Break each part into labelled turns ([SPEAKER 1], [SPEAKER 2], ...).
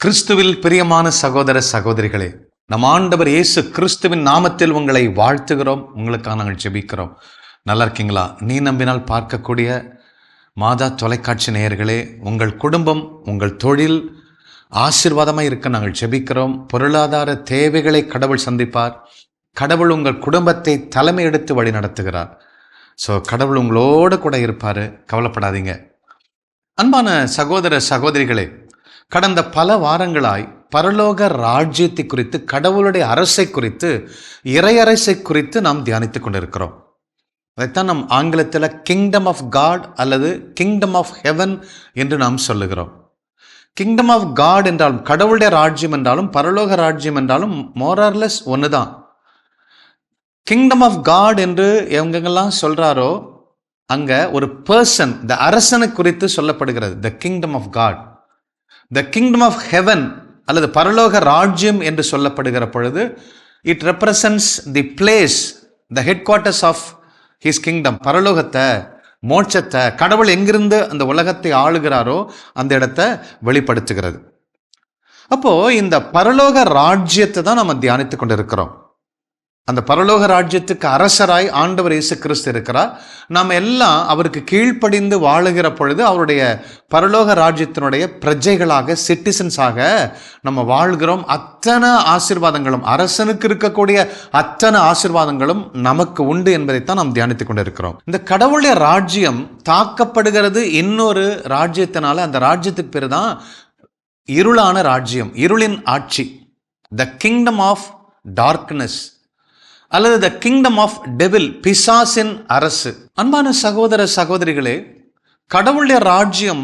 [SPEAKER 1] கிறிஸ்துவில் பிரியமான சகோதர சகோதரிகளே, நம் ஆண்டவர் இயேசு கிறிஸ்துவின் நாமத்தில் உங்களை வாழ்த்துகிறோம். உங்களுக்காக நாங்கள் ஜெபிக்கிறோம். நல்லா இருக்கீங்களா? நீ நம்பினால் பார்க்கக்கூடிய மாதா தொலைக்காட்சி நேயர்களே, உங்கள் குடும்பம், உங்கள் தொழில் ஆசீர்வாதமாக இருக்க நாங்கள் ஜெபிக்கிறோம். பொருளாதார தேவைகளை கடவுள் சந்திப்பார். கடவுள் உங்கள் குடும்பத்தை தலைமை எடுத்து வழி நடத்துகிறார். கடவுள் உங்களோடு கூட இருப்பார். கவலைப்படாதீங்க. அன்பான சகோதர சகோதரிகளே, கடந்த பல வாரங்களாய் பரலோக ராஜ்யத்தை குறித்து, கடவுளுடைய அரசை குறித்து, இறையரசை குறித்து நாம் தியானித்துக் கொண்டிருக்கிறோம். அதைத்தான் நாம் ஆங்கிலத்தில் கிங்டம் ஆஃப் காட் அல்லது கிங்டம் ஆஃப் ஹெவன் என்று நாம் சொல்லுகிறோம். கிங்டம் ஆஃப் காட் என்றாலும், கடவுளுடைய ராஜ்யம் என்றாலும், பரலோக ராஜ்யம் என்றாலும் மோரார்லெஸ் ஒன்று தான். கிங்டம் ஆஃப் காட் என்று எங்கெங்கெல்லாம் சொல்றாரோ அங்க ஒரு பர்சன், த அரசனை குறித்து சொல்லப்படுகிறது, the kingdom of God. The kingdom of heaven அல்லது பரலோக ராஜ்யம் என்று சொல்லப்படுகிற பொழுது it represents the place, the headquarters of his kingdom. பரலோகத்தை, மோட்சத்தை, கடவுள் எங்கிருந்து அந்த உலகத்தை ஆளுகிறாரோ அந்த இடத்தை வெளிப்படுத்துகிறது. அப்போ இந்த பரலோக ராஜ்யத்தை தான் நம்ம தியானித்து கொண்டிருக்கிறோம். அந்த பரலோக ராஜ்யத்துக்கு அரசராய் ஆண்டவர் இயேசு கிறிஸ்து இருக்கிறார். நாம் எல்லாம் அவருக்கு கீழ்ப்படிந்து வாழுகிற பொழுது அவருடைய பரலோக ராஜ்யத்தினுடைய பிரஜைகளாக, சிட்டிசன்ஸாக நம்ம வாழ்கிறோம். அத்தனை ஆசீர்வாதங்களும், அரசனுக்கு இருக்கக்கூடிய அத்தனை ஆசீர்வாதங்களும் நமக்கு உண்டு என்பதைத்தான் நாம் தியானித்துக் கொண்டிருக்கிறோம். இந்த கடவுளுடைய ராஜ்யம் தாக்கப்படுகிறது இன்னொரு ராஜ்யத்தினால. அந்த ராஜ்யத்துக்கு பேர் தான் இருளான ராஜ்யம், இருளின் ஆட்சி, த கிங்டம் ஆஃப் டார்க்னஸ் அல்லது த கிங்டம் ஆஃப் டெவில், பிசாசின் அரசு. அன்பான சகோதர சகோதரிகளே, கடவுளுடைய ராஜ்யம்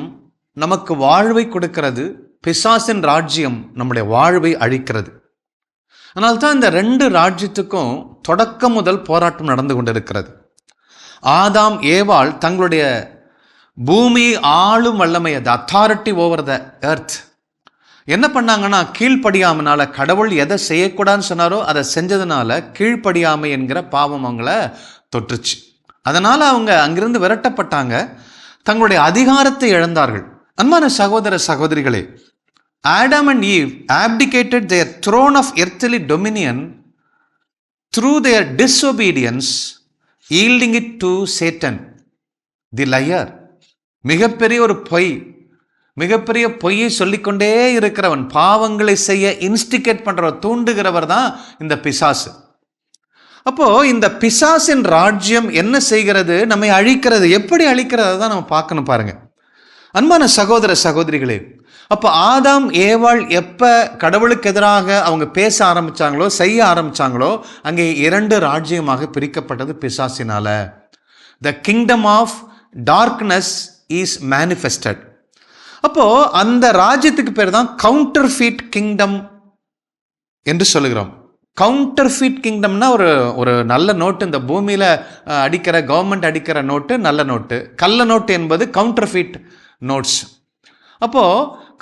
[SPEAKER 1] நமக்கு வாழ்வை கொடுக்கிறது, பிசாசின் ராஜ்யம் நம்முடைய வாழ்வை அழிக்கிறது. அதனால்தான் இந்த ரெண்டு ராஜ்யத்துக்கும் தொடக்கம் முதல் போராட்டம் நடந்து கொண்டிருக்கிறது. ஆதாம் ஏவாள் தங்களுடைய பூமி ஆளும் வல்லமையை, the authority over the earth, என்ன பண்ணாங்கன்னா, கீழ்ப்படியாமனால, கடவுள் எதை செய்யக்கூடாதுன்னு சொன்னாரோ அதை செஞ்சதுனால கீழ்ப்படியாமை என்கிற பாவம் அவங்கள தொற்றுச்சு. அதனால அவங்க அங்கிருந்து விரட்டப்பட்டாங்க, தங்களுடைய அதிகாரத்தை இழந்தார்கள். அன்பான சகோதர சகோதரிகளே, Adam and eve abdicated their throne of earthly dominion through their disobedience, yielding it to Satan, the liar. மிகப்பெரிய ஒரு பொய், மிகப்பெரிய பொய்யை சொல்லிக்கொண்டே இருக்கிறவன், பாவங்களை செய்ய இன்ஸ்டிகேட் பண்றவர், தூண்டுகிறவர் தான் இந்த பிசாசு. அப்போ இந்த பிசாசின் ராஜ்யம் என்ன செய்கிறது? நம்மை அழிக்கிறது. எப்படி அழிக்கிறது தான் நம்ம பார்க்கணும். பாருங்க அன்பான சகோதர சகோதரிகளே, அப்போ ஆதாம் ஏவாள் எப்ப கடவுளுக்கு எதிராக அவங்க பேச ஆரம்பிச்சாங்களோ, செய்ய ஆரம்பிச்சாங்களோ, அங்கே இரண்டு ராஜ்யமாக பிரிக்கப்பட்டது பிசாசினால. The kingdom of darkness is manifested. அப்போ அந்த ராஜ்யத்துக்கு பேர் தான் கவுண்டர்ஃபீட் கிங்டம் என்று சொல்லுகிறோம். கவுண்டர்ஃபீட் கிங்டம்னா ஒரு நல்ல நோட்டு, இந்த பூமியில அடிக்கிற, கவர்மெண்ட் அடிக்கிற நோட்டு நல்ல நோட்டு. கள்ள நோட்டு என்பது கவுண்டர்ஃபீட் நோட்ஸ். அப்போ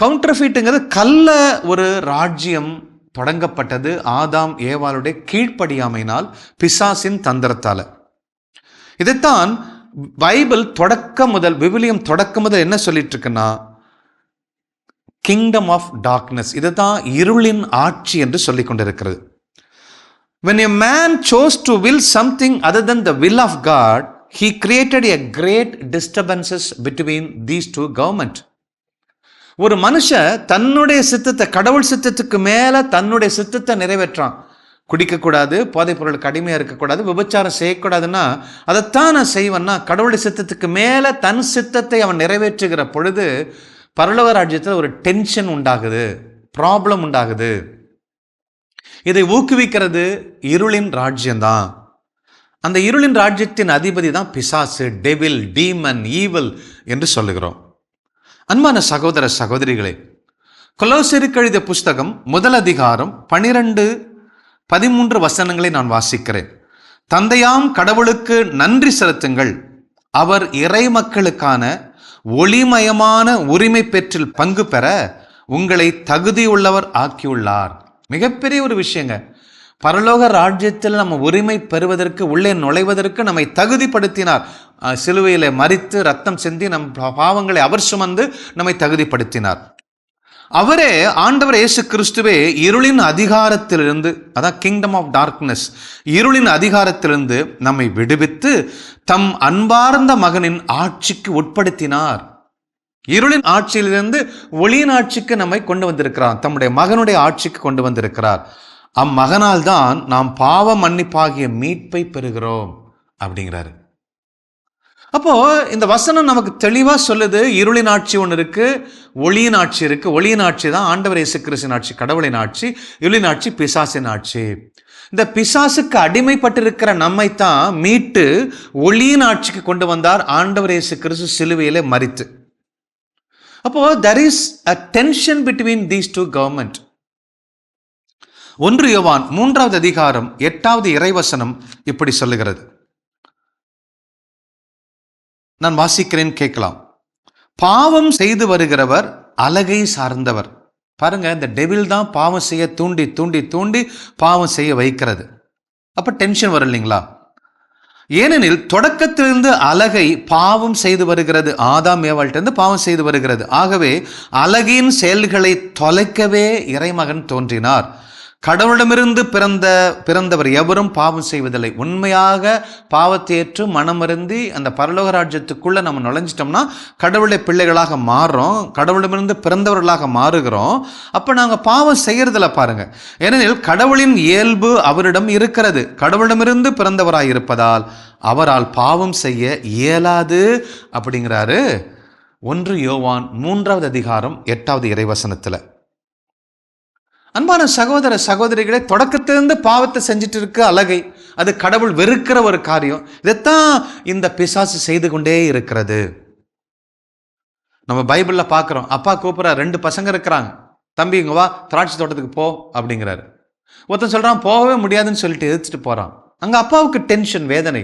[SPEAKER 1] கவுண்டர்ஃபீட்டுங்கிறது கள்ள ஒரு ராஜ்யம் தொடங்கப்பட்டது ஆதாம் ஏவாளுடைய கீழ்ப்படியாமையினால், பிசாசின் தந்திரத்தால. இதைத்தான் பைபிள் தொடக்க முதல், விவிலியம் தொடக்க முதல் என்ன சொல்லிட்டு இருக்குன்னா, கிங்டம் ஆஃப் டார்க்னஸ், இதுதான் இருளின் ஆட்சி என்று சொல்லிக் கொண்டிருக்கிறது. When a man chose to will something other than the will of God, he created a great disturbances between these two government. ஒரு மனுஷன் தன்னுடைய சித்தத்தை, கடவுள் சித்தத்துக்கு மேல தன்னுடைய சித்தத்தை நிறைவேற்றான். குடிக்கக்கூடாது, போதைப் பொருளுக்கு அடிமையாக இருக்கக்கூடாது, விபச்சாரம் செய்யக்கூடாதுன்னா அதைத்தான் நான் செய்வேன்னா, கடவுளுடைய சித்தத்துக்கு மேல தன் சித்தத்தை அவன் நிறைவேற்றுகிற பொழுது பரலோக ராஜ்யத்தில் ஒரு டென்ஷன் உண்டாகுது, ப்ராப்ளம் உண்டாகுது. இதை ஊக்குவிக்கிறது இருளின் ராஜ்யம்தான். அந்த இருளின் ராஜ்யத்தின் அதிபதி தான் பிசாசு, டெவில், டீமன், ஈவில் என்று சொல்லுகிறோம். அன்பான சகோதர சகோதரிகளே, கொலோசியருக்கு எழுதிய புஸ்தகம் 1 அதிகாரம் 12-13 வசனங்களை நான் வாசிக்கிறேன். தந்தையாம் கடவுளுக்கு நன்றி செலுத்துங்கள், அவர் இறை மக்களுக்கான ஒளிமயமான உரிமை பெற்றில் பங்கு பெற உங்களை தகுதியுள்ளவர் ஆக்கியுள்ளார். மிகப்பெரிய ஒரு விஷயங்க. பரலோக ராஜ்யத்தில் நம்ம உரிமை பெறுவதற்கு, உள்ளே நுழைவதற்கு நம்மை தகுதிப்படுத்தினார். சிலுவையிலே மரித்து ரத்தம் சிந்தி நம் பாவங்களை அவர் சுமந்து நம்மை தகுதிப்படுத்தினார். அவரே ஆண்டவர் இயேசு கிறிஸ்துவே இருளின் அதிகாரத்திலிருந்து, அதான் கிங்டம் ஆஃப் டார்க்னஸ், இருளின் அதிகாரத்திலிருந்து நம்மை விடுவித்து தம் அன்பார்ந்த மகனின் ஆட்சிக்கு உட்படுத்தினார். இருளின் ஆட்சியிலிருந்து ஒளியின் ஆட்சிக்கு நம்மை கொண்டு வந்திருக்கிறார். தம்முடைய மகனுடைய ஆட்சிக்கு கொண்டு வந்திருக்கிறார். அம்மகனால் தான் நாம் பாவ மன்னிப்பாகிய மீட்பை பெறுகிறோம் அப்படிங்கிறாரு. அப்போ இந்த வசனம் நமக்கு தெளிவா சொல்லுது, இருளின் ஆட்சி ஒன்று இருக்கு, ஒளியின் ஆட்சி இருக்கு. ஒளியின் ஆட்சி தான் ஆண்டவர் இயேசு கிறிஸ்துவின் ஆட்சி, கடவுளின் ஆட்சி. இருளின் ஆட்சி பிசாசின் ஆட்சி. இந்த பிசாசுக்கு அடிமைப்பட்டிருக்கிற நம்மைத்தான் மீட்டு ஒளியின் ஆட்சிக்கு கொண்டு வந்தார் ஆண்டவர் இயேசு கிறிஸ்து சிலுவையிலே மரித்து. அப்போ there is a tension between these two government. 1 யோவான் 3வது அதிகாரம் 8வது இறைவசனம் இப்படி சொல்லுகிறது. நான் வாசிக்கிறேன், கேட்கலாம். பாவம் செய்து வருகிறவர் அலகை சார்ந்தவர். பாருங்க, இந்த டெவில் தான் பாவம் செய்ய தூண்டி தூண்டி தூண்டி பாவம் செய்ய வைக்கிறது. அப்ப டென்ஷன் வரும் இல்லைங்களா? ஏனெனில் தொடக்கத்திலிருந்து அலகை பாவம் செய்து வருகிறது. ஆதாம் ஏவாள்கிட்ட பாவம் செய்து வருகிறது. ஆகவே அலகின் செயல்களை தொலைக்கவே இறைமகன் தோன்றினார். கடவுளிடமிருந்து பிறந்தவர் எவரும் பாவம் செய்வதில்லை. உண்மையாக பாவத்தை ஏற்று மனமருந்தி அந்த பரலோக ராஜ்யத்துக்குள்ள நம்ம நுழைஞ்சிட்டோம்னா கடவுளுடைய பிள்ளைகளாக மாறுறோம், கடவுளிடமிருந்து பிறந்தவர்களாக மாறுகிறோம். அப்ப நாங்கள் பாவம் செய்யறதில்ல பாருங்க. ஏனெனில் கடவுளின் இயல்பு அவரிடம் இருக்கிறது. கடவுளிடமிருந்து பிறந்தவராய் இருப்பதால் அவரால் பாவம் செய்ய இயலாது அப்படிங்கிறாரு 1 யோவான் 3வது அதிகாரம் 8வது இறைவசனத்துல. அன்பான சகோதர சகோதரிகளே, தொடக்கத்திலிருந்து பாவத்தை செஞ்சுட்டு இருக்க அலகை, அது கடவுள் வெறுக்கிற ஒரு காரியம். இதைத்தான் இந்த பிசாசு செய்து கொண்டே இருக்கிறது. நம்ம பைபிள்ல பார்க்கிறோம், அப்பா கூப்பிட்ற 2 பசங்க இருக்கிறாங்க, தம்பி இங்க வா திராட்சை தோட்டத்துக்கு போ அப்படிங்கிறாரு. ஒருத்தன் சொல்றான் போகவே முடியாதுன்னு சொல்லிட்டு எதிர்த்துட்டு போறான். அங்க அப்பாவுக்கு டென்ஷன், வேதனை,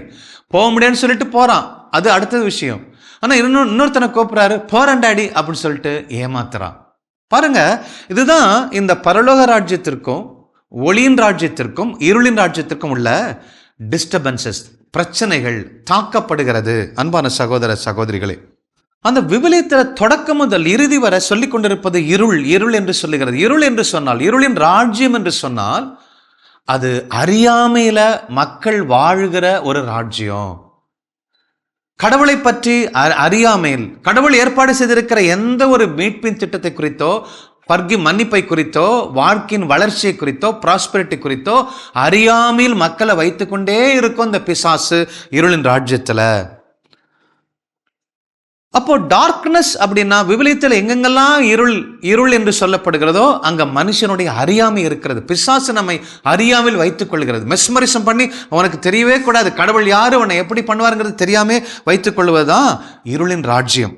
[SPEAKER 1] போக முடியாதுன்னு சொல்லிட்டு போறான், அது அடுத்தது விஷயம். ஆனா இன்னொருத்தனை கூப்பிடுறாரு, போறேன் டாடி அப்படின்னு சொல்லிட்டு ஏமாத்துறான். பாருங்க, இதுதான் இந்த பரலோக ராஜ்யத்திற்கும் ஒளியின் ராஜ்யத்திற்கும் இருளின் ராஜ்யத்திற்கும் உள்ள டிஸ்டர்பன்சஸ், பிரச்சனைகள் தாக்கப்படுகிறது. அன்பான சகோதர சகோதரிகளே, அந்த விவிலியத்தில் தொடக்கம் முதல் இறுதி வரை சொல்லிக் கொண்டிருப்பது இருள், இருள் என்று சொல்லுகிறது. இருள் என்று சொன்னால், இருளின் ராஜ்யம் என்று சொன்னால் அது அறியாமையில மக்கள் வாழுகிற ஒரு ராஜ்யம். கடவுளை பற்றி அறியாமையில், கடவுள் ஏற்பாடு செய்திருக்கிற எந்த ஒரு மீட்பின் திட்டத்தை குறித்தோ, மன்னிப்பை குறித்தோ, வாழ்க்கையின் வளர்ச்சியை குறித்தோ, ப்ராஸ்பரிட்டி குறித்தோ அறியாமையில் மக்களை வைத்துக்கொண்டே இருக்கும் இந்த பிசாசு இருளின் ராஜ்யத்துல. அப்போ டார்க்னஸ் அப்படின்னா விவிலியத்தில் எங்கெங்கெல்லாம் இருள் இருள் என்று சொல்லப்படுகிறதோ அங்க மனுஷனுடைய அறியாமை இருக்கிறது. பிசாசு நம்மை அறியாமல் வைத்துக் கொள்கிறது. மெஸ்மரிசம் பண்ணி அவனுக்கு தெரியவே கூடாது கடவுள் யாரு, அவனை எப்படி பண்ணுவாருங்கிறது தெரியாம வைத்துக் கொள்வதுதான் இருளின் ராஜ்யம்.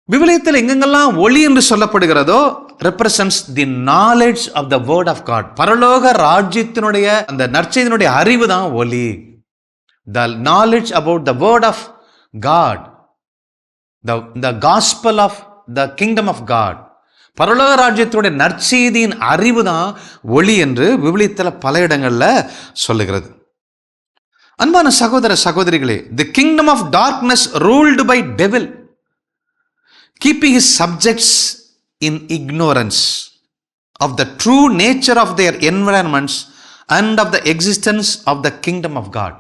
[SPEAKER 1] விவிலியத்தில் எங்கெங்கெல்லாம் ஒளி என்று சொல்லப்படுகிறதோ represents the knowledge of the word of God. பரலோக ராஜ்யத்தினுடைய அந்த நற்செய்தியினுடைய அறிவு தான் ஒளி. The knowledge about the word of God, the gospel of the kingdom of God. பரலோக ராஜ்யத்துடைய நற்செய்தியின் அறிவு தான் ஒளி என்று விவிலியத்தில் பல இடங்கள்ல சொல்லுகிறது. அன்பான சகோதர சகோதரிகளே, the kingdom of darkness ruled by devil, keeping his subjects in ignorance of the true nature of their environments and of the existence of the kingdom of God.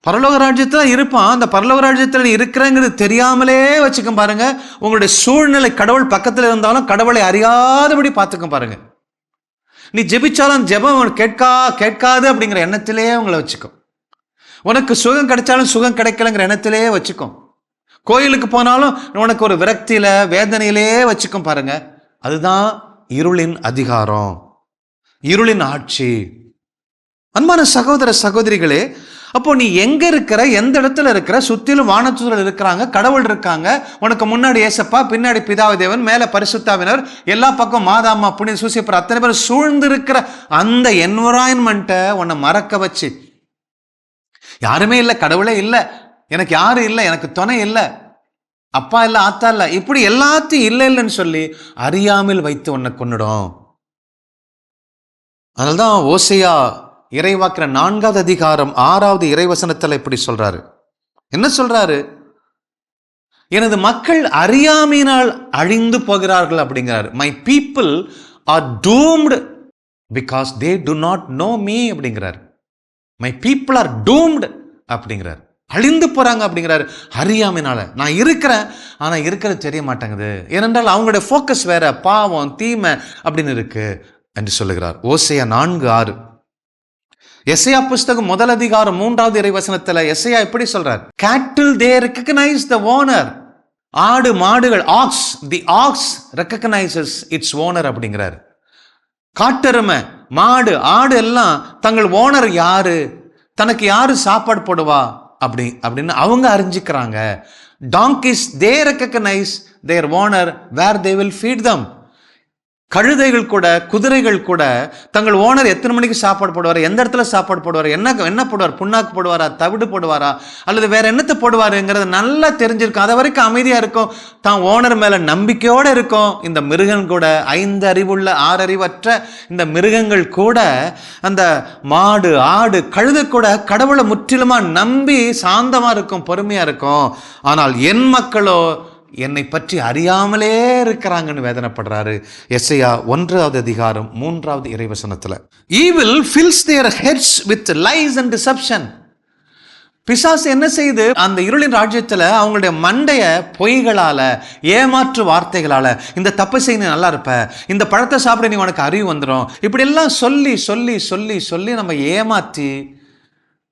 [SPEAKER 1] பரலோக ராஜ்யத்தில் இருப்பான், அந்த பரலோக ராஜ்யத்தில் இருக்கிறங்கிறது தெரியாமலே வச்சுக்க பாருங்க. உங்களுடைய சூழ்நிலை கடவுள் பக்கத்தில் இருந்தாலும் கடவுளை அறியாதபடி பார்த்துக்க பாருங்க. நீ ஜெபிச்சாலும் ஜெபம் கேட்காது அப்படிங்கிற எண்ணத்திலே உங்களை வச்சுக்கும். உனக்கு சுகம் கிடைச்சாலும் சுகம் கிடைக்கலங்கிற எண்ணத்திலே வச்சுக்கும். கோயிலுக்கு போனாலும் உனக்கு ஒரு விரக்தியில வேதனையிலே வச்சுக்கும் பாருங்க. அதுதான் இருளின் அதிகாரம், இருளின் ஆட்சி. அன்பான சகோதர சகோதரிகளே, அப்போ நீ எங்க இருக்கிற, எந்த இடத்துல இருக்கிற, சுத்திலும் வானதூதர்கள் இருக்கிறாங்க, கடவுள் இருக்காங்க, உனக்கு முன்னாடி ஏசப்பா, பின்னாடி பிதாவை தேவன், மேல பரிசுத்தாவினர், எல்லா பக்கம் மாதாமா புனித சூசியப்பர் அத்தனை பேர் சூழ்ந்து இருக்கிற அந்த என்வரான்மெண்ட்டை உன்னை மறக்க வச்சு, யாருமே இல்லை, கடவுளே இல்லை, எனக்கு யாரும் இல்லை, எனக்கு துணை இல்லை, அப்பா இல்லை, ஆத்தா இல்லை, இப்படி எல்லாத்தையும் இல்லை இல்லைன்னு சொல்லி அறியாமல் வைத்து உன்னை கொன்னுடும். அதனால்தான் ஓசையா இறைவாக்கிற 4வது அதிகாரம் 6வது இறைவசனத்தில் இப்படி சொல்றாரு. என்ன சொல்றாரு? எனது மக்கள் அறியாமையினால் அழிந்து போகிறார்கள் அப்படிங்கிறார். My people are doomed because they to not know me அப்படிங்கிறார். மை பீப்புள் ஆர் டூம்டு அப்படிங்கிறார். அழிந்து போறாங்க அப்படிங்கிறாரு அறியாமையினால. நான் இருக்கிறேன், ஆனா இருக்கிறது தெரிய மாட்டேங்குது. ஏனென்றால் அவங்களுடைய ஃபோக்கஸ் வேற, பாவம் தீமை அப்படின்னு இருக்கு என்று சொல்லுகிறார். ஓசையா 4:6. எசையா புஸ்தகம் 1 அதிகாரம் 3வது இறைவசனத்துல எசையா எப்படி சொல்றார்? cattle they recognize the owner. ஆடு மாடுகள், ஆக்ஸ், தி ஆக்ஸ் recognizes its owner அப்படிங்கிறார். காட்டெருமை, மாடு, ஆடு எல்லாம் தங்கள் ஓனர் யாரு, தனக்கு யாரு சாப்பாடு போடுவா அப்படின்னு அவங்க அறிஞ்சிக்கிறாங்க. donkeys they recognize their owner where they will feed them. கழுதைகள் கூட, குதிரைகள் கூட தங்கள் ஓனர் எத்தனை மணிக்கு சாப்பாடு போடுவார், எந்த இடத்துல சாப்பாடு போடுவார், என்ன போடுவார், புண்ணாக்கு போடுவாரா, தவிடு போடுவாரா, அல்லது வேற என்னத்தை போடுவாருங்கிறது நல்லா தெரிஞ்சிருக்கும். அது வரைக்கும் அமைதியா இருக்கும், தான் ஓனர் மேல நம்பிக்கையோட இருக்கும். இந்த மிருகம் கூட, 5 அறிவுள்ள 6 அறிவற்ற இந்த மிருகங்கள் கூட, அந்த மாடு, ஆடு, கழுதை கூட கடவுளை முற்றிலுமா நம்பி சாந்தமா இருக்கும், பொறுமையா இருக்கும். ஆனால் என் மக்களோ என்னை பற்றி அறியாமலே இருக்கிறாங்கன்னு வேதனைப்படுறாரு எசையா 1வது அதிகாரம் 3வது இறைவசனத்துல. Evil fills their heads with lies and deception. பிசாசு என்ன செய்யுது? அந்த இருளின் ராஜ்யத்துல அவங்களுடைய மண்டைய பொய்களால, ஏமாற்று வார்த்தைகளால, இந்த தப்பு செய்ய நீ நல்லா இருப்ப, இந்த பழத்தை சாப்பிட நீ உனக்கு அறிவு வந்துடும், இப்படி எல்லாம் சொல்லி சொல்லி சொல்லி சொல்லி நம்ம ஏமாற்றி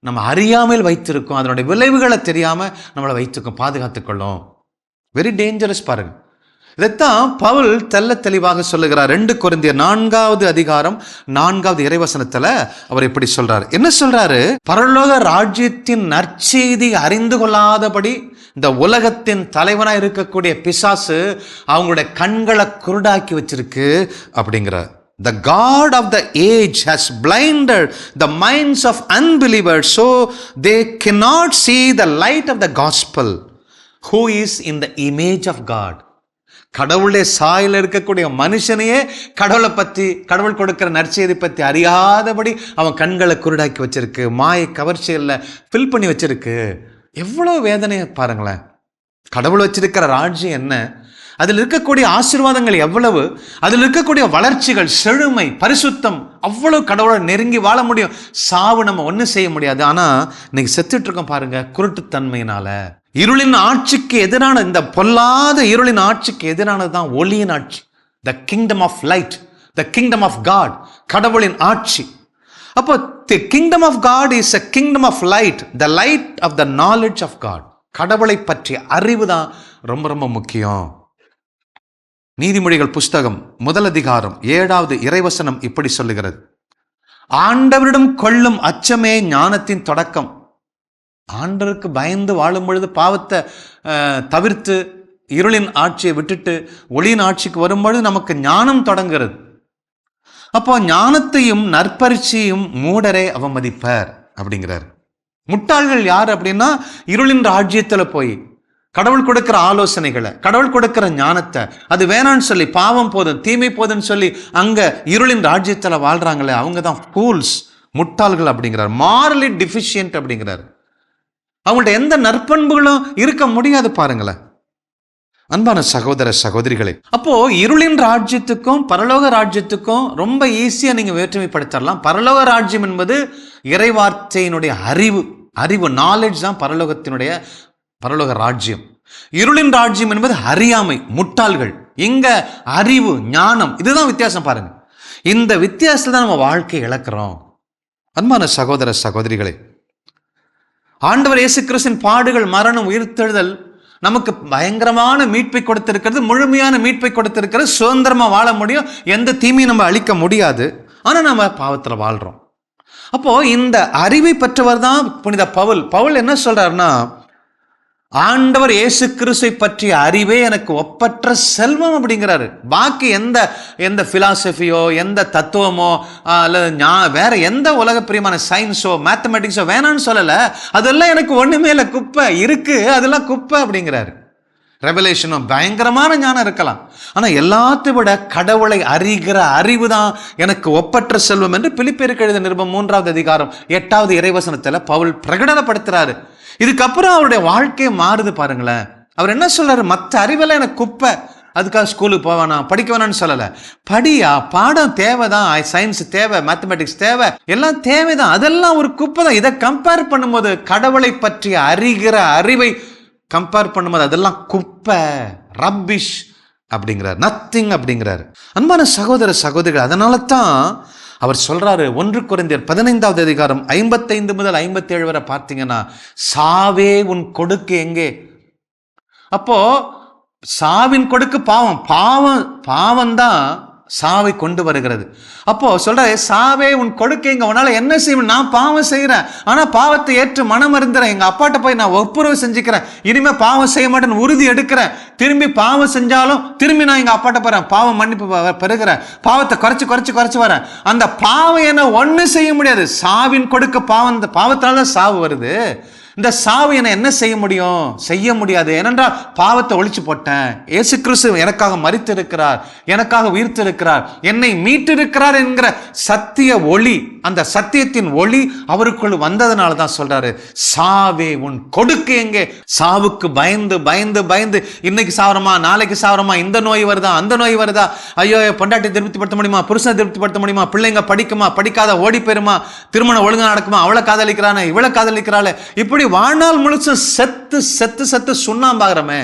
[SPEAKER 1] நம்ம அறியாமல் வைத்திருக்கோம். அதனுடைய விளைவுகளை தெரியாம நம்மளை வைத்துக்கும், பாதுகாத்துக்கொள்ளும். வெரி டேஞ்சரஸ் பாருங்க. இதைத்தான் பவுல் தெல்ல தெளிவாக சொல்லுகிறார். 2 கொரிந்தியர் 4வது அதிகாரம் 4வது இறைவசனத்துல அவர் எப்படி சொல்றாரு? என்ன சொல்றாரு? பரலோக ராஜ்யத்தின் நற்செய்தி அறிந்து கொள்ளாதபடி இந்த உலகத்தின் தலைவனாய் இருக்கக்கூடிய பிசாசு அவங்களுடைய கண்களை குருடாக்கி வச்சிருக்கு அப்படிங்கிறார். The God of the age has blinded the minds of unbelievers so they cannot see the light of the gospel. Who is in the image of God? கடவுளுடைய சாயல இருக்கக்கூடிய மனுஷனையே கடவுளை பத்தி, கடவுள் கொடுக்கிற நற்செய்தி பத்தி அறியாதபடி அவன் கண்களை குருடாக்கி வச்சிருக்கு, மாயை கவர்ச்சியில் ஃபில் பண்ணி வச்சிருக்கு. எவ்வளவு வேதனையை பாருங்களேன். கடவுள் வச்சிருக்கிற ராஜ்யம் என்ன, அதில் இருக்கக்கூடிய ஆசீர்வாதங்கள் எவ்வளவு, அதில் இருக்கக்கூடிய வளர்ச்சிகள், செழுமை, பரிசுத்தம், அவ்வளவு கடவுளை நெருங்கி வாழ முடியும். சாவு நம்ம ஒன்றும் செய்ய முடியாது. ஆனா இன்னைக்கு செத்துட்டு இருக்கோம் பாருங்க, குருட்டுத்தன்மையினால. இருளின் ஆட்சிக்கு எதிரான, இந்த பொல்லாத இருளின் ஆட்சிக்கு எதிரானதுதான் ஒளியின் ஆட்சி. The kingdom of light, the kingdom of God, கடவுளின் ஆட்சி. அப்போ the kingdom of God is a kingdom of light, the light of the knowledge of God. கடவுளை பற்றிய அறிவு தான் ரொம்ப ரொம்ப முக்கியம். நீதிமொழிகள் புஸ்தகம் 1 அதிகாரம் 7வது இறைவசனம் இப்படி சொல்லுகிறது: ஆண்டவரிடம் கொள்ளும் அச்சமே ஞானத்தின் தொடக்கம். ஆண்டவருக்கு பயந்து வாழும் பொழுது, பாவத்தை தவிர்த்து இருளின் ஆட்சியை விட்டுட்டு ஒளியின் ஆட்சிக்கு வரும்பொழுது நமக்கு ஞானம் தொடங்குறது. அப்போ ஞானத்தையும் நற்பரிச்சையும் மூடரே அவமதிப்பர் அப்படிங்கிறார். முட்டாள்கள் யார் அப்படின்னா, இருளின் ராஜ்யத்துல போய் கடவுள் கொடுக்கிற ஆலோசனைகளை, கடவுள் கொடுக்கிற ஞானத்தை அது வேணான்னு சொல்லி, பாவம் போதும் தீமை போதுன்னு சொல்லி அங்க இருளின் ராஜ்யத்துல வாழ்றாங்களே, அவங்க தான் ஃபூல்ஸ், முட்டாள்கள் அப்படிங்கிறார். மாரலி டிஃபிஷியன்ட் அப்படிங்கிறார். அவங்கள்ட்ட எந்த நற்பண்புகளும் இருக்க முடியாது பாருங்களேன். அன்பான சகோதர சகோதரிகளே, அப்போ இருளின் ராஜ்யத்துக்கும் பரலோக ராஜ்யத்துக்கும் ரொம்ப ஈஸியா நீங்க வேற்றுமைப்படுத்தலாம். பரலோக ராஜ்யம் என்பது இறைவார்த்தையினுடைய அறிவு நாலேஜ் தான் பரலோக ராஜ்யம். இருளின் ராஜ்யம் என்பது அறியாமை, முட்டாள்கள். இங்க அறிவு, ஞானம், இதுதான் வித்தியாசம் பாருங்க. இந்த வித்தியாசத்துல தான் நம்ம வாழ்க்கை இழக்கிறோம். அன்பான சகோதர சகோதரிகளே, ஆண்டவர் இயேசு கிறிஸ்துவின் பாடுகள், மரணம், உயிர்த்தெழுதல் நமக்கு பயங்கரமான மீட்பை கொடுத்திருக்கிறது, முழுமையான மீட்பை கொடுத்திருக்கிறது. சுதந்திரமா வாழ முடியும், எந்த தீமையும் நம்ம அழிக்க முடியாது. ஆனா நம்ம பாவத்துல வாழ்றோம். அப்போ இந்த அறிவை பெற்றவர் தான் புனித பவுல் என்ன சொல்றாருன்னா, ஆண்டவர் இயேசு கிறிஸ்துவை பற்றிய அறிவே எனக்கு ஒப்பற்ற செல்வம் அப்படிங்கிறாரு. பாக்கி எந்த பிலாசபியோ, எந்த தத்துவமோ, அல்லது வேற எந்த உலக பிரியமான சயின்ஸோ, மேத்தமெட்டிக்ஸோ வேணான்னு சொல்லல. அதெல்லாம் எனக்கு ஒண்ணுமே இல்லை, குப்பை இருக்கு, அதெல்லாம் குப்பை அப்படிங்கிறாரு. ரெவலேஷனும் பயங்கரமான ஞானம் இருக்கலாம், ஆனா எல்லாத்தையும் விட கடவுளை அறிகிற அறிவு தான் எனக்கு ஒப்பற்ற செல்வம் என்று பிலிப்பியருக்கு எழுதிய நிருபம் 3வது அதிகாரம் 8வது இறைவசனத்துல பவுல் பிரகடனப்படுத்துறாரு. இதுக்கப்புறம் அவருடைய வாழ்க்கை மாறுது பாருங்களேன். அவர் என்ன சொல்றாரு? மற்ற அறிவெல்லாம் எனக்கு குப்பை, அதுக்காக ஸ்கூலுக்கு போவானா, படிக்க வேணான்னு சொல்லலை. படியா, பாடம் தேவைதான், சயின்ஸ் தேவை, மேத்தமெட்டிக்ஸ் தேவை, எல்லாம் தேவைதான், அதெல்லாம் ஒரு குப்பை தான். இதை கம்பேர் பண்ணும்போது, கடவுளை பற்றி அறிகிற அறிவை கம்பேர் பண்ணும்போது அதெல்லாம் குப்பை, ரப்பிஷ் அப்படிங்கிறார், நத்திங் அப்படிங்கிறார். அன்பான சகோதர சகோதரிகள், அதனால தான் அவர் சொல்றாரு 1 கொரிந்தியர் 15வது அதிகாரம் 55 முதல் 57 வரை பார்த்தீங்கன்னா, சாவே உன் கொடுக்கு எங்கே? அப்போ சாவின் கொடுக்கு பாவம், பாவம் தான் சாவை கொண்டு வருகிறது. அப்போ சொல்ற, சாவே உன் கொடுக்க எங்க, உன்னால என்ன செய்வேன்? நான் பாவம் செய்யறேன், ஆனா பாவத்தை ஏற்று மனம் இருந்துறேன், எங்க அப்பாட்ட போய் நான் ஒப்புரவு செஞ்சுக்கிறேன், இனிமே பாவம் செய்ய மாட்டேன்னு உறுதி எடுக்கிறேன். திரும்பி பாவம் செஞ்சாலும் திரும்பி நான் எங்க அப்பாட்ட போறேன், பாவம் மன்னிப்பு பெறுகிறேன், பாவத்தை குறைச்சு வரேன். அந்த பாவம் என்ன ஒண்ணு செய்ய முடியாது. சாவின் கொடுக்க பாவத்தினால சாவு வருது. இந்த சாவு என்ன செய்ய முடியும்? செய்ய முடியாது. ஏனென்றால் பாவத்தை ஒழிச்சு போட்டேன். இயேசு கிறிஸ்து எனக்காக மரித்திருக்கிறார், எனக்காக உயிர்த்திருக்கிறார், என்னை மீட்டிருக்கிறார் என்கிற சத்திய ஒளி, அந்த சத்தியத்தின் ஒளி அவருக்குள் வந்ததுனால தான் சொல்றாரு, சாவே உன் கொடுக்கு எங்கே? சாவுக்கு பயந்து பயந்து பயந்து இன்னைக்கு சாவரமா, நாளைக்கு சாவரமா, இந்த நோய் வருதா, அந்த நோய் வருதா, ஐயோ பொண்டாட்டி திருப்திப்படுத்த முடியுமா, புருஷனை திருப்திப்படுத்த முடியுமா, பிள்ளைங்க படிக்குமா, படிக்காத ஓடி போயிருமா, திருமணம் ஒழுங்கா நடக்குமா, அவளை காதலிக்கிறானே, இவளை காதலிக்கிறாளே, இப்படி வாழ்நாள் முழுசும் செத்து செத்து செத்து சுண்ணாம்பாகிறமே.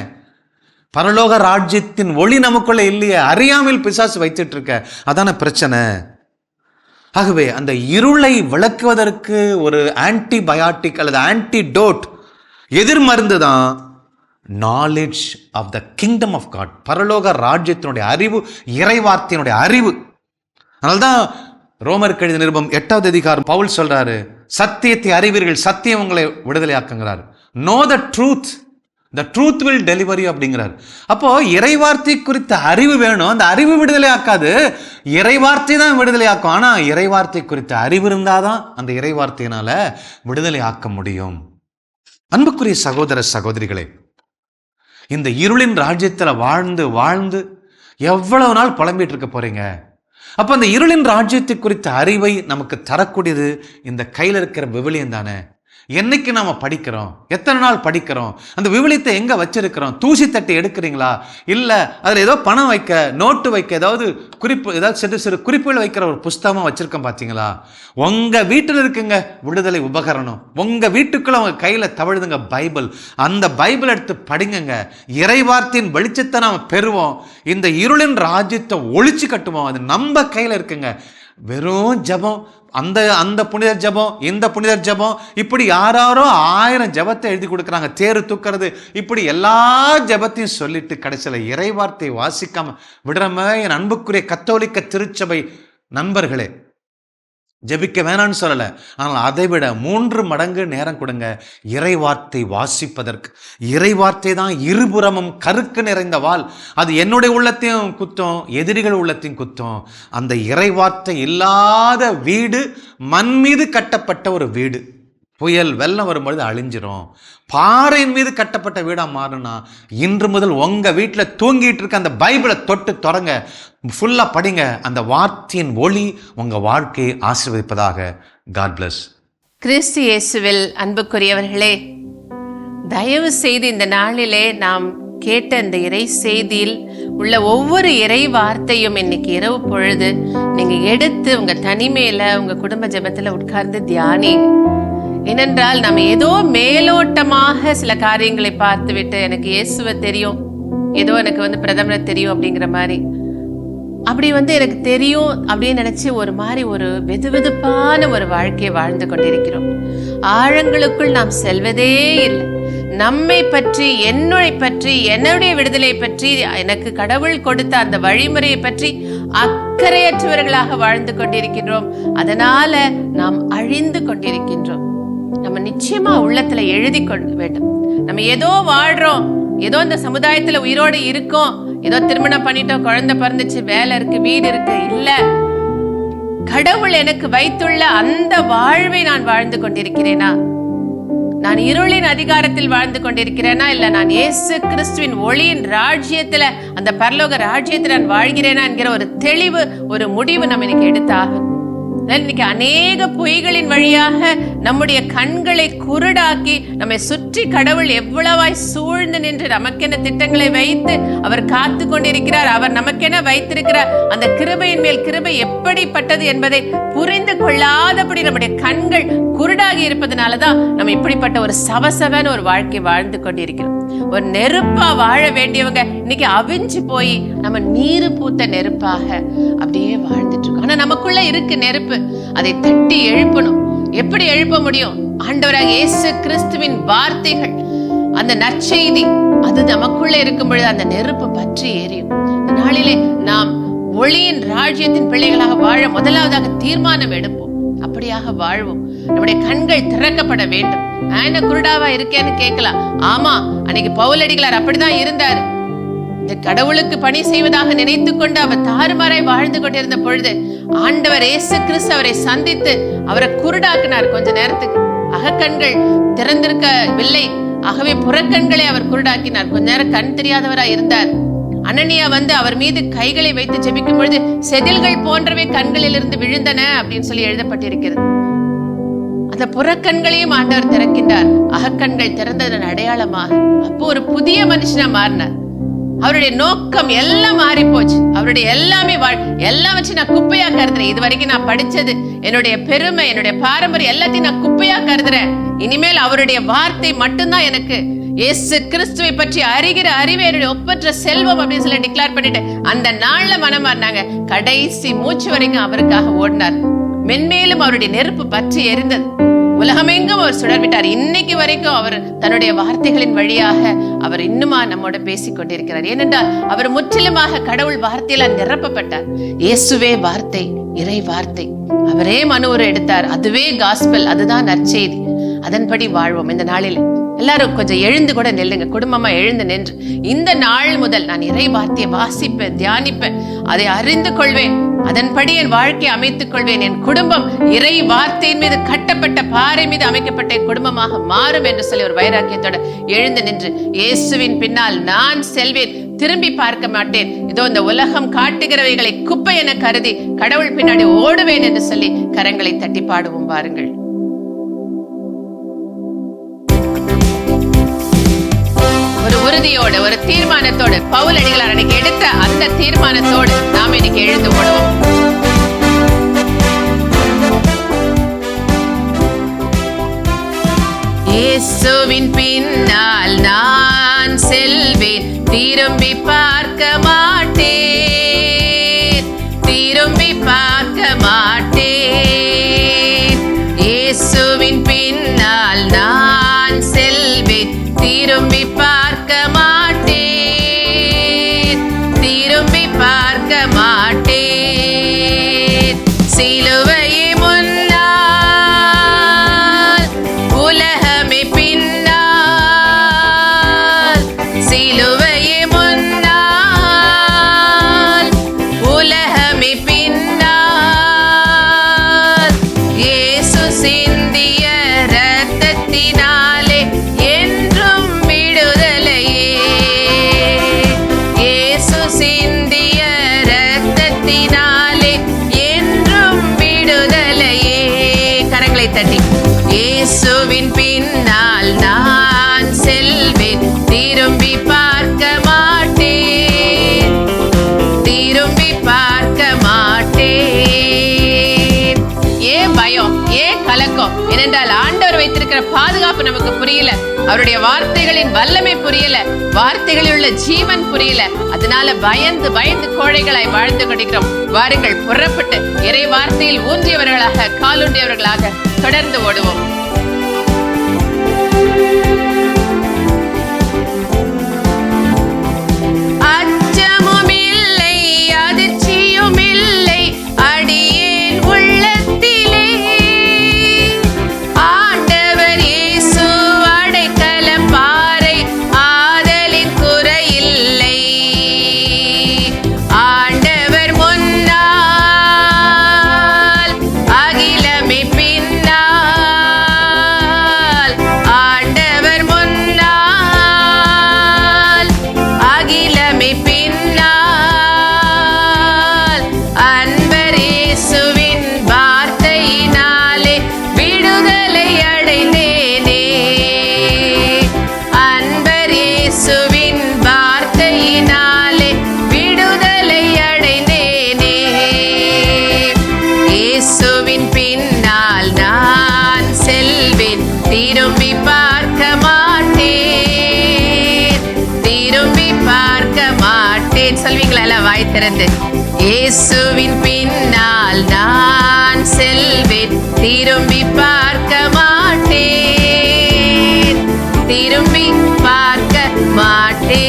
[SPEAKER 1] பரலோக ராஜ்யத்தின் ஒளி நமக்குள்ள இல்லையே, அறியாமல் பிசாசு வைத்துட்டு இருக்க, அதான பிரச்சனை. ஆகவே அந்த இருளை விளக்குவதற்கு ஒரு ஆன்டிபயாட்டிக் அல்லது ஆன்டிடோட், எதிர் மருந்து தான் knowledge of the kingdom of God, பரலோக ராஜ்யத்தினுடைய அறிவு, இறைவார்த்தையினுடைய அறிவு. அதனால்தான் ரோமருக்கு எழுதிய நிருபம் 8வது அதிகாரம் பவுல் சொல்றாரு, சத்தியத்தை அறிவீர்கள், சத்தியம் உங்களை விடுதலை ஆக்குங்கிறார். Know the truth, the truth will delivery அப்படிங்கிறார். அப்போ இறைவார்த்தை குறித்த அறிவு வேணும். அந்த அறிவு விடுதலை ஆக்காது, இறைவார்த்தை தான் விடுதலை ஆக்கும். ஆனா இறைவார்த்தை குறித்த அறிவு இருந்தாதான் அந்த இறைவார்த்தையினால விடுதலை ஆக்க முடியும். அன்புக்குரிய சகோதர சகோதரிகளே, இந்த இருளின் ராஜ்யத்தில் வாழ்ந்து வாழ்ந்து எவ்வளவு நாள் புலம்பிட்டு இருக்க போறீங்க? அப்போ அந்த இருளின் ராஜ்யத்தை குறித்த அறிவை நமக்கு தரக்கூடியது இந்த கையில் இருக்கிற விவிலியம் தானே. என்னைக்கு நாம படிக்கிறோம்? எத்தனை நாள் படிக்கிறோம்? அந்த விவிலியத்தை எங்க வச்சிருக்கிறோம்? தூசி தட்டி எடுக்கிறீங்களா? இல்ல அதுல ஏதோ பணம் வைக்க, நோட்டு வைக்க, ஏதாவது குறிப்பு, ஏதாவது சிறு சிறு குறிப்புகள் வைக்கிற ஒரு புஸ்தகமா வச்சிருக்கோம் பார்த்தீங்களா? உங்க வீட்டில் இருக்குங்க விடுதலை உபகரணம், உங்க வீட்டுக்குள்ள உங்க கையில தவழுதுங்க பைபிள். அந்த பைபிள் எடுத்து படிங்க. இறைவார்த்தையின் வெளிச்சத்தை நாம பெறுவோம். இந்த இருளின் ராஜ்யத்தை ஒழிச்சு கட்டுவோம். அது நம்ம கையில இருக்குங்க. வெறும் ஜபம், அந்த புனிதர் ஜபம், இந்த புனிதர் ஜபம், இப்படி யாரோ 1000 ஜபத்தை எழுதி கொடுக்குறாங்க, தேறு தூக்கிறது, இப்படி எல்லா ஜபத்தையும் சொல்லிட்டு கடைசியில் இறைவார்த்தை வாசிக்காம விடுறம. என் அன்புக்குரிய கத்தோலிக்க திருச்சபை நண்பர்களே, ஜெபிக்க வேணான்னு சொல்லலை, ஆனால் அதை விட 3 மடங்கு நேரம் கொடுங்க இறைவார்த்தை வாசிப்பதற்கு. இறைவார்த்தை தான் இருபுறமும் கருக்கு நிறைந்த வாள். அது என்னுடைய உள்ளத்தையும் குத்தும், எதிரிகள் உள்ளத்தையும் குத்தும். அந்த இறைவார்த்தை இல்லாத வீடு மண் மீது கட்டப்பட்ட ஒரு வீடு, புயல் வெள்ளம் வரும்பொழுது அழிஞ்சிரும். பாறையின் மீது கட்டப்பட்ட வீடா மாறுனா, இன்று முதல் உங்க வீட்டில் தூங்கிட்டு இருக்க அந்த பைபிளை தொட்டு தொடங்க, ஃபுல்லா படிங்க. அந்த வார்த்தையின் ஒளி உங்க வாழ்க்கையை ஆசீர்வதிப்பதாக. God plus.
[SPEAKER 2] கிறிஸ்து இயேசுவில் அன்புக்குரியவர்களே, தயவு செய்து இந்த நாளிலே நாம் கேட்ட இந்த இறை செய்தியில் உள்ள ஒவ்வொரு இறை வார்த்தையும் இன்னைக்கு இரவு பொழுது நீங்க எடுத்து உங்க தனிமையில உங்க குடும்ப ஜெபத்துல உட்கார்ந்து தியானிங்க. ஏனென்றால் நம்ம ஏதோ மேலோட்டமாக சில காரியங்களை பார்த்து விட்டு, எனக்கு இயேசுவை தெரியும், ஏதோ எனக்கு பிரதமரை தெரியும் அப்படிங்கிற மாதிரி, அப்படி எனக்கு தெரியும் அப்படின்னு நினைச்சு ஒரு மாதிரி ஒரு வெதுவெதுப்பான ஒரு வாழ்க்கையை வாழ்ந்து கொண்டிருக்கிறோம். ஆழங்களுக்குள் நாம் செல்வதே இல்லை. நம்மை பற்றி, என்னை பற்றி, என்னுடைய விடுதலை பற்றி, எனக்கு கடவுள் கொடுத்த அந்த வழிமுறையை பற்றி அக்கறையற்றவர்களாக வாழ்ந்து கொண்டிருக்கின்றோம். அதனால நாம் அழிந்து கொண்டிருக்கின்றோம். நம்ம நிச்சயமா உள்ளத்துல எழுதி கொள்ள வேண்டும். நம்ம ஏதோ வாழ்றோம், ஏதோ இந்த சமுதாயத்துல உயிரோடு இருக்கோம், ஏதோ திருமணம் பண்ணிட்டோம், குழந்தை பிறந்துச்சு, வேலை இருக்கு, வீடு இருக்கு. இல்ல, கடவுள் எனக்கு வைத்துள்ள அந்த வாழ்வை நான் வாழ்ந்து கொண்டிருக்கிறேனா? நான் இருளின் அதிகாரத்தில் வாழ்ந்து கொண்டிருக்கிறேனா? இல்ல நான் இயேசு கிறிஸ்துவின் ஒளியின் ராஜ்யத்துல, அந்த பரலோக ராஜ்யத்தில் நான் வாழ்கிறேனா என்கிற ஒரு தெளிவு, ஒரு முடிவு நம்ம இன்னைக்கு எடுத்தாக. இன்னைக்கு அநேக பொய்களின் வழியாக நம்முடைய கண்களை குருடாக்கி நம்மை சுற்றி கடவுள் எவ்வளவாய் சூழ்ந்து நின்று நமக்கென திட்டங்களை வைத்து அவர் காத்து கொண்டிருக்கிறார். அவர் நமக்கென வைத்திருக்கிறார் அந்த கிருபையின் மேல் கிருபை எப்படிப்பட்டது என்பதை புரிந்து கொள்ளாதபடி நம்முடைய கண்கள் குருடாகி இருப்பதனாலதான் நம்ம இப்படிப்பட்ட ஒரு சவசவன ஒரு வாழ்க்கை வாழ்ந்து கொண்டிருக்கிறோம். ஒரு நெருப்பா வாழ வேண்டியவங்க இன்னைக்கு அவிஞ்சு போய் நம்ம நீரு பூத்த நெருப்பாக அப்படியே வாழ்ந்துட்டு இருக்கோம். ஆனா நமக்குள்ள இருக்கு நெருப்பு, அதை தட்டி எழுப்பணும். எப்படி எழுப்ப முடியும்? ஆண்டவராக இயேசு கிறிஸ்துவின் வார்த்தைகள், அந்த நற்செய்தி அது நமக்குள்ள இருக்கும் பொழுது அந்த நெருப்பு பற்றி எரியும். இந்த நாளிலே நாம் ஒளியின் ராஜ்யத்தின் பிள்ளைகளாக வாழ முதலாவதாக தீர்மானம் எடுப்போம். அப்படியாக வாழ்வோம். நம்முடைய கண்கள் திறக்கப்பட வேண்டும். நான் குருடாவா இருக்கேன்னு கேட்கலாம். ஆமா, அன்னைக்கு பவுலடிகளார் அப்படிதான் இருந்தாரு. இந்த கடவுளுக்கு பணி செய்வதாக நினைத்து கொண்டு அவர் தாறுமாறாய் வாழ்ந்து கொண்டிருந்த பொழுது ஆண்டவர் இயேசு கிறிஸ்து அவரை சந்தித்து அவரை குருடாக்குனார். கொஞ்ச நேரத்துக்கு அகக்கண்கள் திறந்திருக்கவில்லை, ஆகவே புறக்கண்களை அவர் குருடாக்கினார். கொஞ்ச நேரம் கண் தெரியாதவராய் இருந்தார். அனனியா வந்து அவர் மீது கைகளை வைத்து ஜெபிக்கும் பொழுது செதில்கள் போன்றவை கண்களில் இருந்து விழுந்தன அப்படின்னு சொல்லி எழுதப்பட்டிருக்கிறது. அந்த புறக்கண்களையும் ஆண்டவர் திறக்கின்றார், அகக்கண்கள் திறந்ததன் அடையாளமாக. அப்போ ஒரு புதிய மனுஷனா மாறினார். அவருடைய நோக்கம் எல்லாம் மாறி போச்சு. அவருடைய எல்லாமே எல்லாம் வச்சு நான் குப்பையா கருதுறேன். இது வரைக்கும் நான் படிச்சது, என்னுடைய பெருமை, என்னுடைய பாரம்பரியம் எல்லாத்தையும் நான் குப்பையா கருதுறேன். இனிமேல் அவருடைய வார்த்தை மட்டும்தான் எனக்கு. இயேசு கிறிஸ்துவை பற்றி அறிகிற அறிவே என்னுடைய ஒப்பற்ற செல்வம் அப்படின்னு சொல்லி டிக்ளேர் பண்ணிட்டு அந்த நாள்ல மனம் மாறினாங்க. கடைசி மூச்சு வரைக்கும் அவருக்காக ஓடினார். மென்மேலும் அவருடைய நெருப்பு பற்றி எரிந்தது. உலகமெங்கும் அவர் சுடர்விட்டார். இன்னைக்கு வரைக்கும் அவர் தன்னுடைய வார்த்தைகளின் வழியாக அவர் இன்னுமா நம்மோட பேசிக் கொண்டிருக்கிறார். ஏனென்றால் அவர் முற்றிலுமாக கடவுள் வார்த்தையில நிரப்பப்பட்டார். இயேசுவே வார்த்தை, இறை வார்த்தை. அவரே மனுவுரு எடுத்தார். அதுவே காஸ்பல், அதுதான் நற்செய்தி. அதன்படி வாழ்வோம். இந்த நாளில் எல்லாரும் கொஞ்சம் எழுந்து கூட நில்லுங்க. குடும்பமா எழுந்து நின்று இந்த நாள் முதல் நான் இறை வார்த்தையை வாசிப்பேன், தியானிப்பேன், அதை அறிந்து கொள்வேன், அதன்படி என் வாழ்க்கையை அமைத்துக் கொள்வேன். என் குடும்பம் இறை வார்த்தையின் மீது கட்டப்பட்ட பாறை மீது அமைக்கப்பட்ட என் குடும்பமாக மாறும் என்று சொல்லி ஒரு வைராக்கியத்தோட எழுந்து நின்று இயேசுவின் பின்னால் நான் செல்வேன், திரும்பி பார்க்க மாட்டேன், இதோ இந்த உலகம் காட்டுகிறவைகளை குப்பை என கருதி கடவுள் பின்னாடி ஓடுவேன் என்று சொல்லி கரங்களை தட்டி பாடுவோம். வாருங்கள். ஒரு உறுதியோடு, ஒரு தீர்மானத்தோடு, பவுலடிகளார் அன்னைக்கு எடுத்த அந்த தீர்மானத்தோடு நாம் இன்னைக்கு எழுந்து ஓடுவோம். இயேசுவின் பின்னால் நான் செல்வேன், திரும்பி பார்க்க மாட்டேன், திரும்பி பார்க்க மாட்டேன். இயேசுவின் பின்னால் நான் செல்வேன், திரும்பி பார்க்க மாட்டேன், திரும்பி பார்க்க மாட்டேன். சிலுவையே முன்னால், உலகமே பின்னால். சிலுவையே முன்னால், உலகமே பின்னால். இயேசு சிந்திய இரத்தத்தினாலே என்றும் விடுதலையே. இயேசு சிந்திய இரத்தத்தினாலே என்றும் விடுதலையே. கரங்களை தட்டி இயேசுவின் பின்னால் நான் செல்வேன், திரும்பி பார்க்க மாட்டேன், திரும்பி பார்க்க மாட்டேன். ஏன் பயம், ஏன் கலக்கம்? ஏனென்றால் ஆண்டவர் வைத்திருக்கிற பாதுகாப்பு நமக்கு புரியல, அவருடைய வார்த்தைகளின் வல்லமை புரியல, வார்த்தைகளில் உள்ள ஜீவன் புரியல. அதனால பயந்து பயந்து கோழைகளாய் வாழ்ந்து கொண்டிருக்கிறோம். வாருங்கள், புறப்பட்டு இறை வார்த்தையில் ஊன்றியவர்களாக, காலூன்றியவர்களாக தொடர்ந்து ஓடுவோம். அச்சமும் இல்லை, அதிர்ச்சியும் இல்லை அடியேன் உள்ளத்திலே. ஆண்டவர் இயேசு அடைக்கலம் பாறை, ஆதலின் குறையில்லை. ஆண்டவர் முன்னால், அகிலமே பின்னால். பின்னால் நான் செல்வேன், திரும்பி பார்க்க மாட்டேன், திரும்பி பார்க்க மாட்டேன். சொல்வீங்களா எல்லாம் வாய் திறந்து? இயேசுவின் பின்னால் நான் செல்வேன், திரும்பி பார்க்க மாட்டேன், திரும்பி பார்க்க மாட்டேன்.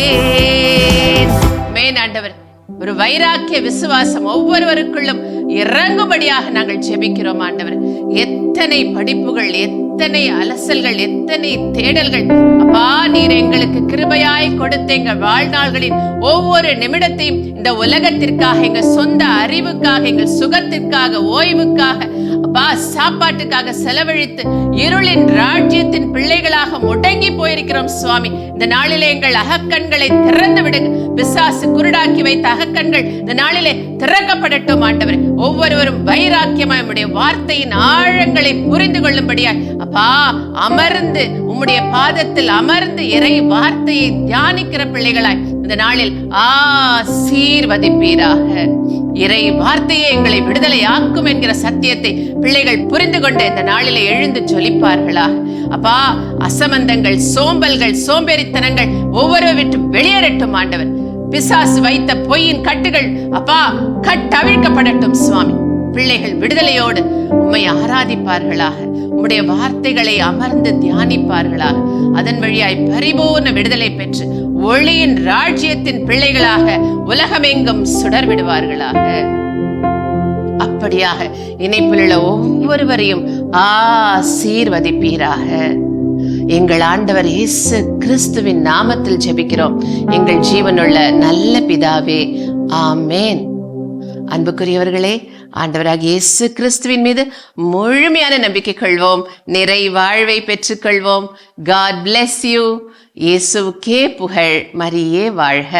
[SPEAKER 2] ஆண்டவர், ஒரு வைராக்கிய விசுவாசம் ஒவ்வொருவருக்குள்ளும் இறங்கும்படியாக நாங்கள் ஜெபிக்கிறோம் ஆண்டவர். எத்தனை படிப்புகள், எத்தனை அலசல்கள், எத்தனை தேடல்கள் அப்பா, நீர் எங்களுக்கு கிருபையாய் கொடுத்த எங்கள் வாழ்நாள்களின் ஒவ்வொரு நிமிடத்தையும் இந்த உலகத்திற்காக, எங்க சொந்த அறிவுக்காக, எங்கள் சுகத்திற்காக, ஓய்வுக்காக, அப்பா சாப்பாட்டுக்காக செலவழித்து இருளின் ராஜ்யத்தின் பிள்ளைகளாக முடங்கி போயிருக்கிறோம் சுவாமி. இந்த நாளிலே எங்கள் அகக்கண்களை திறந்து விடுங்க. பிசாசு குருடாக்கி வைத்த அகக்கண்கள் இந்த நாளிலே திறக்கப்படட்டும் ஆண்டவர். ஒவ்வொருவரும் வைராக்கியமாய் உம்முடைய வார்த்தையின் ஆழங்களை புரிந்து கொள்ளும்படியாய் அப்பா அமர்ந்து உம்முடைய பாதத்தில் அமர்ந்து இறை வார்த்தையை தியானிக்கிற பிள்ளைகளாய் இந்த நாளில் ஆசீர்வதிப்பீராக. இறை வார்த்தையே எங்களை விடுதலை ஆக்கும் என்கிற சத்தியத்தை பிள்ளைகள் புரிந்து கொண்டு இந்த நாளிலே எழுந்து ஜொலிப்பார்களாக. அப்பா, அசமந்தங்கள், சோம்பல்கள், சோம்பேறித்தனங்கள் ஒவ்வொரு விட்டு வெளியேறட்டும் ஆண்டவர். பிசாசு வைத்த பொய்யின் கட்டுகள் அப்பா கட்டவிழ்க்கப்படட்டும் சுவாமி. பிள்ளைகள் விடுதலையோடு உம்மை ஆராதிப்பார்களாக, உம்முடைய வார்த்தைகளை அமர்ந்து தியானிப்பார்களாக. அதன் வழியாய் பரிபூர்ண விடுதலை பெற்று ஒளியின் ராஜ்யத்தின் பிள்ளைகளாக உலகமெங்கும் சுடர் விடுவார்களாக. அப்படியாக இணைப்பில் உள்ள ஒவ்வொருவரையும் ஆசீர்வதிப்பீராக. எங்கள் ஆண்டவர் இயேசு கிறிஸ்துவின் நாமத்தில் ஜெபிக்கிறோம் எங்கள் ஜீவனுள்ள நல்ல பிதாவே, ஆமேன். அன்புக்குரியவர்களே, ஆண்டவராக இயேசு கிறிஸ்துவின் மீது முழுமையான நம்பிக்கை கொள்வோம், நிறை வாழ்வை பெற்றுக்கொள்வோம். God bless you. இயேசுவுக்கே புகழ், மரியே வாழ்க.